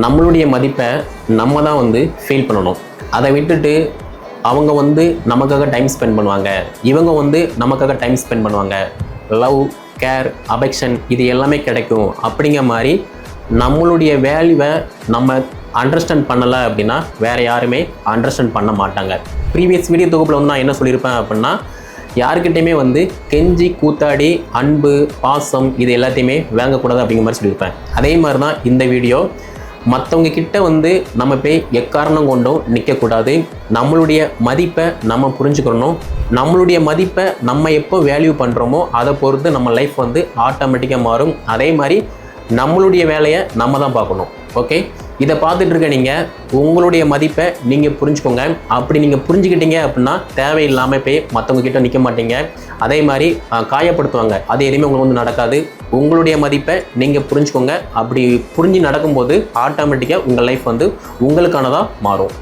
நம்மளுடைய மதிப்பை நம்ம தான் வந்து ஃபீல் பண்ணணும். அதை விட்டுட்டு அவங்க வந்து நமக்காக டைம் ஸ்பெண்ட் பண்ணுவாங்க, இவங்க வந்து நமக்காக டைம் ஸ்பெண்ட் பண்ணுவாங்க, லவ், கேர், அஃபெக்ஷன் இது எல்லாமே கிடைக்கும் அப்படிங்கிற மாதிரி நம்மளுடைய வேல்யூவை நம்ம அண்டர்ஸ்டாண்ட் பண்ணலை அப்படின்னா வேறு யாருமே அண்டர்ஸ்டாண்ட் பண்ண மாட்டாங்க. ப்ரீவியஸ் வீடியோ தொகுப்பில் வந்து நான் என்ன சொல்லியிருப்பேன் அப்படின்னா, யாருக்கிட்டையுமே வந்து கெஞ்சி கூத்தாடி அன்பு, பாசம் இது எல்லாத்தையுமே வாங்கக்கூடாது அப்படிங்கிற மாதிரி சொல்லியிருப்பேன். அதே மாதிரி தான் இந்த வீடியோ. மற்றவங்க கிட்ட வந்து நம்ம போய் எக்காரணம் கொண்டும் நிற்கக்கூடாது. நம்மளுடைய மதிப்பை நம்ம புரிஞ்சுக்கணும். நம்மளுடைய மதிப்பை நம்ம எப்போ வேல்யூ பண்ணுறோமோ அதை பொறுத்து நம்ம லைஃப் வந்து ஆட்டோமேட்டிக்காக மாறும். அதே மாதிரி நம்மளுடைய வேலையை நம்ம தான் பார்க்கணும். ஓகே, இதை பார்த்துட்டு இருக்க நீங்கள் உங்களுடைய மதிப்பை நீங்கள் புரிஞ்சுக்கோங்க. அப்படி நீங்கள் புரிஞ்சுக்கிட்டீங்க அப்படின்னா தேவையில்லாமல் போய் மற்றவங்க கிட்ட நிற்க மாட்டீங்க. அதே மாதிரி காயப்படுத்துவாங்க, அது எதுவுமே உங்களுக்கு வந்து நடக்காது. உங்களுடைய மதிப்பை நீங்கள் புரிஞ்சுக்கோங்க. அப்படி புரிஞ்சு நடக்கும்போது ஆட்டோமேட்டிக்காக உங்கள் லைஃப் வந்து உங்களுக்கானதாக மாறும்.